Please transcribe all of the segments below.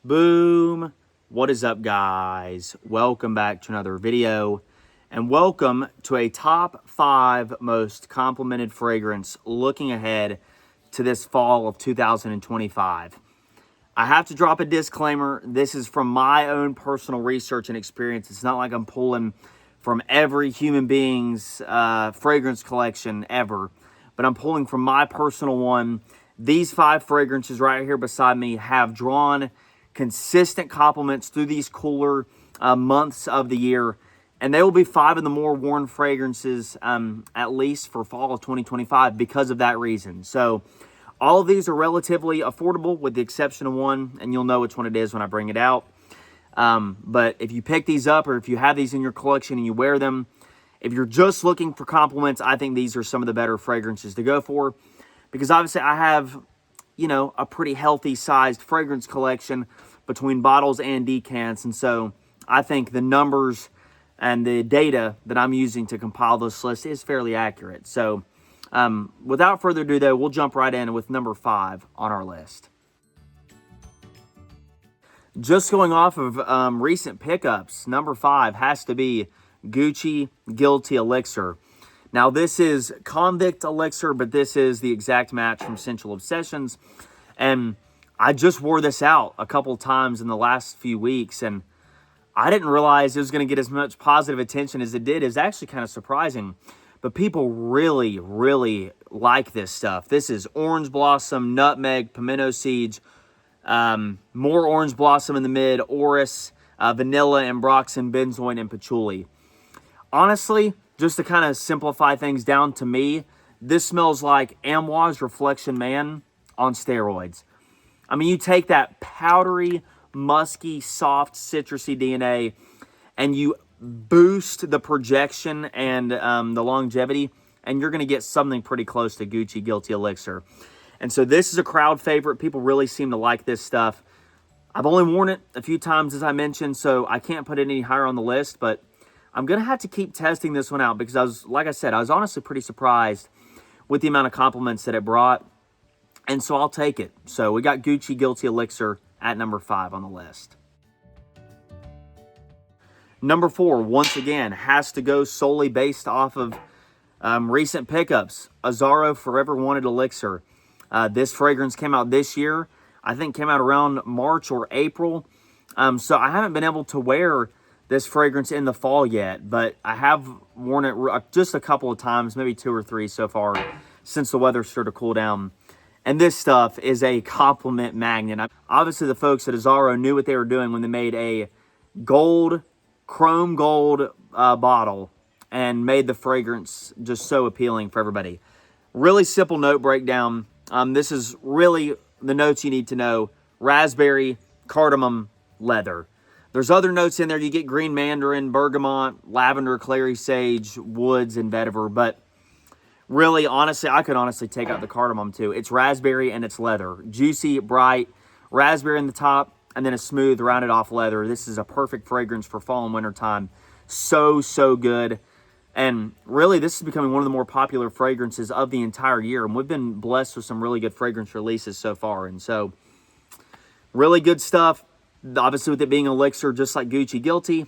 Boom. What is up, guys? Welcome back to another video, and welcome to a top 5 most complimented fragrance looking ahead to this fall of 2025. I have to drop a disclaimer. This is from my own personal research and experience. It's not like I'm pulling from every human being's fragrance collection ever, but I'm pulling from my personal one. These 5 fragrances right here beside me have drawn consistent compliments through these cooler months of the year, and they will be 5 of the more worn fragrances, at least for fall of 2025, because of that reason. So all of these are relatively affordable with the exception of one, and you'll know which one it is when I bring it out. But if you pick these up, or if you have these in your collection and you wear them, if you're just looking for compliments, I think these are some of the better fragrances to go for, because obviously I have, a pretty healthy sized fragrance collection between bottles and decants. And so I think the numbers and the data that I'm using to compile this list is fairly accurate. So without further ado, though, we'll jump right in with number 5 on our list. Just going off of recent pickups, number 5 has to be Gucci Guilty Elixir. Now, this is Convict Elixir, but this is the exact match from Sensual Obsessions. And I just wore this out a couple times in the last few weeks, and I didn't realize it was going to get as much positive attention as it did. It's actually kind of surprising. But people really, really like this stuff. This is orange blossom, nutmeg, pimento seeds, more orange blossom in the mid, orris, vanilla, ambroxan, benzoin, and patchouli. Honestly, just to kind of simplify things down to me, this smells like Amouage Reflection Man on steroids. I mean, you take that powdery, musky, soft, citrusy DNA and you boost the projection and the longevity, and you're going to get something pretty close to Gucci Guilty Elixir. And so this is a crowd favorite. People really seem to like this stuff. I've only worn it a few times, as I mentioned, so I can't put it any higher on the list, but I'm going to have to keep testing this one out because like I said, I was honestly pretty surprised with the amount of compliments that it brought. And so I'll take it. So we got Gucci Guilty Elixir at number 5 on the list. Number 4, once again, has to go solely based off of recent pickups. Azzaro Forever Wanted Elixir. This fragrance came out this year. I think came out around March or April. So I haven't been able to wear this fragrance in the fall yet, but I have worn it just a couple of times, maybe 2 or 3 so far, since the weather started to cool down. And this stuff is a compliment magnet. Obviously, the folks at Azzaro knew what they were doing when they made a chrome gold bottle and made the fragrance just so appealing for everybody. Really simple note breakdown. This is really the notes you need to know: raspberry, cardamom, leather. There's other notes in there. You get green mandarin, bergamot, lavender, clary sage, woods, and vetiver. But really, honestly, I could honestly take out the cardamom too. It's raspberry and it's leather. Juicy, bright, raspberry in the top, and then a smooth, rounded off leather. This is a perfect fragrance for fall and winter time. So, so good. And really, this is becoming one of the more popular fragrances of the entire year. And we've been blessed with some really good fragrance releases so far. And so, really good stuff. Obviously, with it being elixir, just like Gucci Guilty,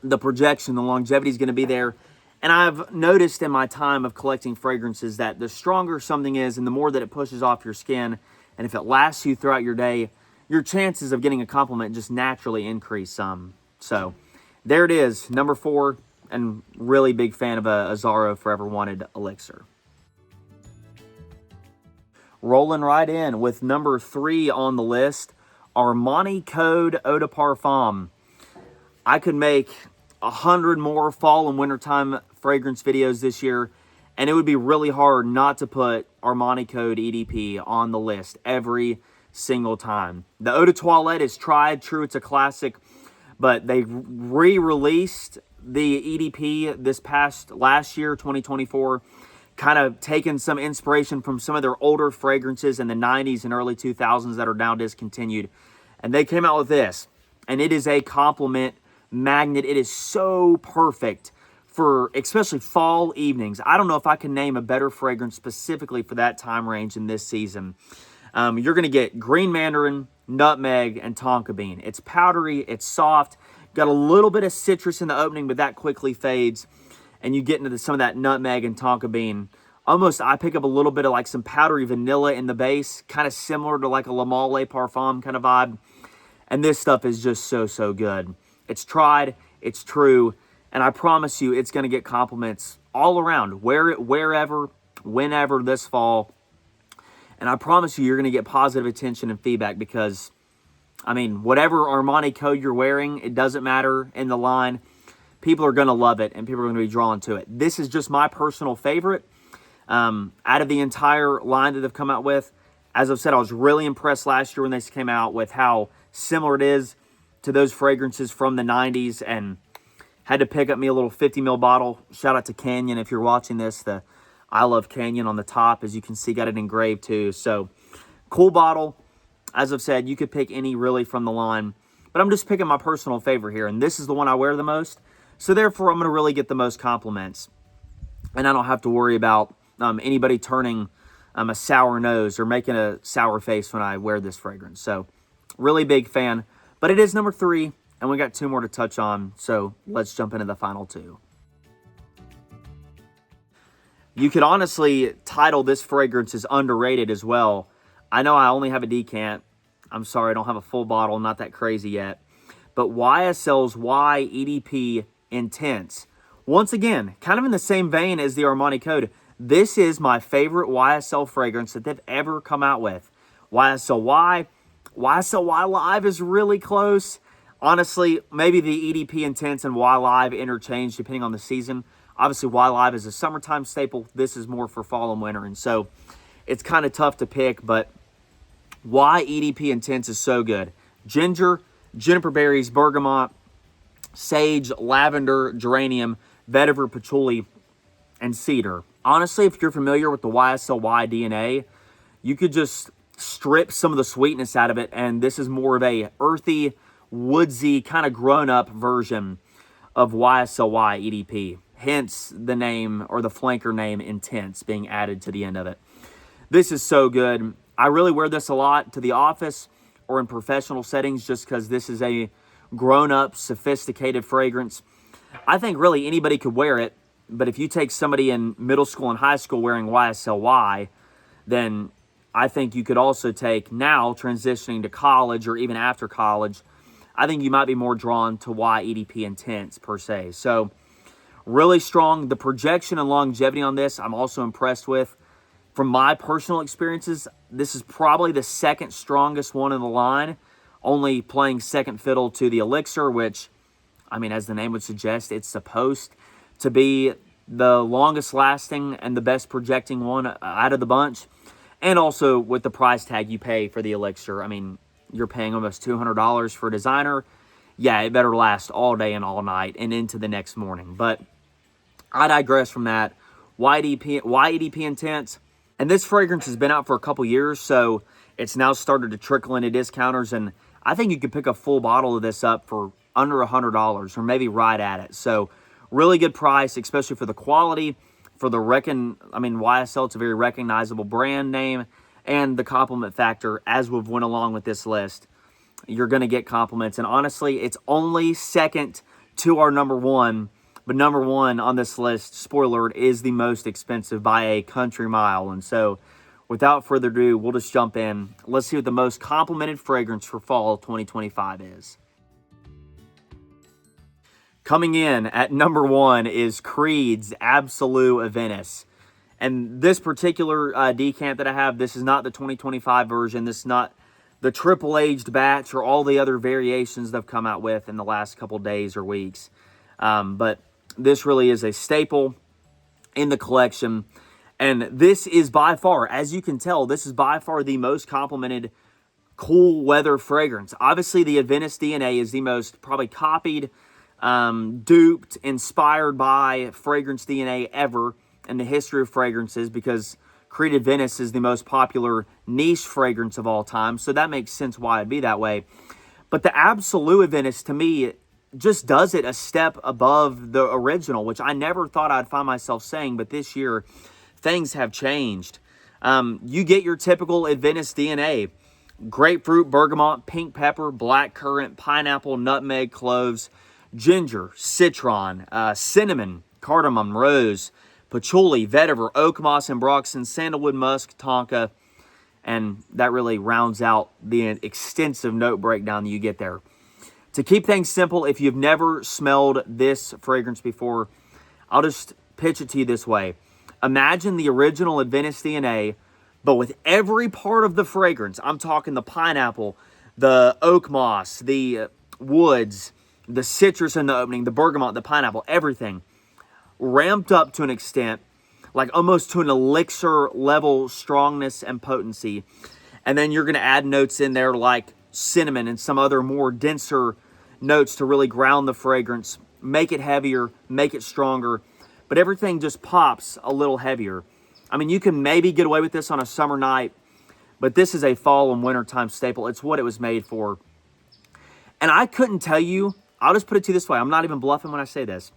the projection, the longevity is going to be there. And I've noticed in my time of collecting fragrances that the stronger something is and the more that it pushes off your skin, and if it lasts you throughout your day, your chances of getting a compliment just naturally increase some. So there it is, number 4, and really big fan of a Azzaro Forever Wanted Elixir. Rolling right in with number 3 on the list, Armani Code Eau de Parfum. I could make 100 more fall and wintertime fragrance videos this year, and it would be really hard not to put Armani Code EDP on the list every single time. The Eau de Toilette is tried, true, it's a classic, but they re-released the EDP last year, 2024, kind of taken some inspiration from some of their older fragrances in the 90s and early 2000s that are now discontinued. And they came out with this, and it is a compliment magnet. It is so perfect for especially fall evenings. I don't know if I can name a better fragrance specifically for that time range in this season. You're going to get green mandarin, nutmeg, and tonka bean. It's powdery, it's soft, got a little bit of citrus in the opening, but that quickly fades, and you get into some of that nutmeg and tonka bean. Almost, I pick up a little bit of like some powdery vanilla in the base, kind of similar to like a La Male Parfum kind of vibe. And this stuff is just so good. It's tried, it's true, and I promise you it's going to get compliments all around, wherever, whenever this fall. And I promise you're going to get positive attention and feedback because, I mean, whatever Armani code you're wearing, it doesn't matter in the line. People are going to love it, and people are going to be drawn to it. This is just my personal favorite. Out of the entire line that they've come out with, as I've said, I was really impressed last year when they came out with how similar it is to those fragrances from the 90s, and had to pick up me a little 50 ml bottle. Shout out to Canyon if you're watching this. The I Love Canyon on the top, as you can see, got it engraved too. So, cool bottle. As I've said, you could pick any really from the line, but I'm just picking my personal favorite here, and this is the one I wear the most. So therefore, I'm going to really get the most compliments, and I don't have to worry about anybody turning a sour nose or making a sour face when I wear this fragrance. So, really big fan. But it is number 3, and we got 2 more to touch on. So, let's jump into the final 2. You could honestly title this fragrance as underrated as well. I know I only have a decant. I'm sorry, I don't have a full bottle. Not that crazy yet. But YSL's Y EDP Intense. Once again, kind of in the same vein as the Armani Code. This is my favorite YSL fragrance that they've ever come out with. YSL Y. YSL Y Live is really close. Honestly, maybe the EDP Intense and Y Live interchange depending on the season. Obviously, Y Live is a summertime staple. This is more for fall and winter. And so it's kind of tough to pick, but Y EDP Intense is so good. Ginger, juniper berries, bergamot, sage, lavender, geranium, vetiver, patchouli, and cedar. Honestly, if you're familiar with the YSL Y DNA, you could just strip some of the sweetness out of it, and this is more of a earthy, woodsy, kind of grown-up version of YSL Y EDP. Hence the name, or the flanker name, Intense, being added to the end of it. This is so good. I really wear this a lot to the office or in professional settings just because this is a grown-up, sophisticated fragrance. I think really anybody could wear it, but if you take somebody in middle school and high school wearing YSL Y, then I think you could also take now transitioning to college or even after college, I think you might be more drawn to Y EDP Intense per se. So really strong. The projection and longevity on this, I'm also impressed with. From my personal experiences, this is probably the second strongest one in the line, only playing second fiddle to the Elixir, which, I mean, as the name would suggest, it's supposed to be the longest lasting and the best projecting one out of the bunch. And also with the price tag you pay for the Elixir. I mean, you're paying almost $200 for a designer. Yeah, it better last all day and all night and into the next morning. But I digress from that. Y EDP Intense. And this fragrance has been out for a couple years, so it's now started to trickle into discounters. And I think you could pick a full bottle of this up for under $100 or maybe right at it. So really good price, especially for the quality, for the YSL, it's a very recognizable brand name, and the compliment factor, as we've went along with this list, you're going to get compliments. And honestly, it's only second to our number 1, but number 1 on this list, spoiler alert, is the most expensive by a country mile. And so without further ado, we'll just jump in. Let's see what the most complimented fragrance for fall 2025 is. Coming in at number 1 is Creed's Absolute Venice. And this particular decant that I have, this is not the 2025 version. This is not the triple-aged batch or all the other variations they've come out with in the last couple days or weeks. But this really is a staple in the collection. And this is by far, as you can tell, this is by far the most complimented cool weather fragrance. Obviously, the Venice DNA is the most probably copied, duped, inspired by fragrance DNA ever in the history of fragrances, because Creed Venice is the most popular niche fragrance of all time. So that makes sense why it'd be that way. But the Absolute Venice, to me, just does it a step above the original, which I never thought I'd find myself saying, but this year things have changed. You get your typical Venice DNA. grapefruit, bergamot, pink pepper, black currant, pineapple, nutmeg, cloves, ginger, citron, cinnamon, cardamom, rose, patchouli, vetiver, oak moss, ambroxan, sandalwood musk, tonka, and that really rounds out the extensive note breakdown that you get there. To keep things simple, if you've never smelled this fragrance before, I'll just pitch it to you this way. Imagine the original Adventist DNA, but with every part of the fragrance. I'm talking the pineapple, the oak moss, the woods, the citrus in the opening, the bergamot, the pineapple, everything ramped up to an extent, like almost to an elixir level strongness and potency. And then you're going to add notes in there like cinnamon and some other more denser notes to really ground the fragrance, make it heavier, make it stronger. But everything just pops a little heavier. I mean, you can maybe get away with this on a summer night, but this is a fall and wintertime staple. It's what it was made for. And I couldn't tell you, I'll just put it to you this way. I'm not even bluffing when I say this.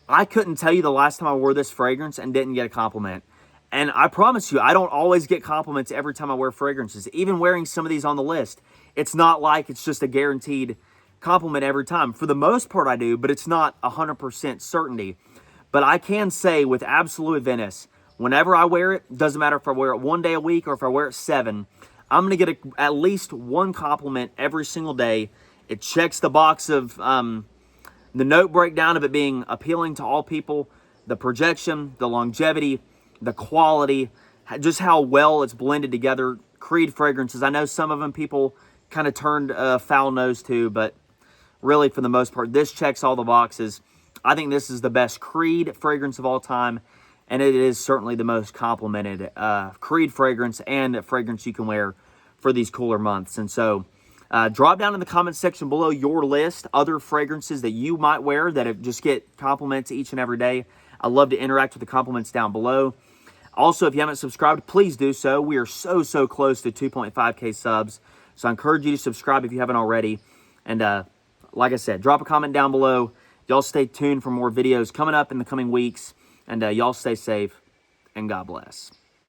I couldn't tell you the last time I wore this fragrance and didn't get a compliment. And I promise you, I don't always get compliments every time I wear fragrances. Even wearing some of these on the list, it's not like it's just a guaranteed compliment every time. For the most part, I do, but it's not 100% certainty. But I can say with absolute Adventist, whenever I wear it, doesn't matter if I wear it 1 day a week or if I wear it 7, I'm going to get at least one compliment every single day. It checks the box of the note breakdown of it being appealing to all people, the projection, the longevity, the quality, just how well it's blended together. Creed fragrances, I know some of them people kind of turned foul nose to, but really for the most part, this checks all the boxes. I think this is the best Creed fragrance of all time, and it is certainly the most complimented Creed fragrance and fragrance you can wear for these cooler months. And so drop down in the comment section below your list, other fragrances that you might wear that just get compliments each and every day. I love to interact with the compliments down below. Also, if you haven't subscribed, please do so. We are so close to 2.5K subs, so I encourage you to subscribe if you haven't already. And like I said, drop a comment down below. Y'all stay tuned for more videos coming up in the coming weeks. And y'all stay safe, and God bless.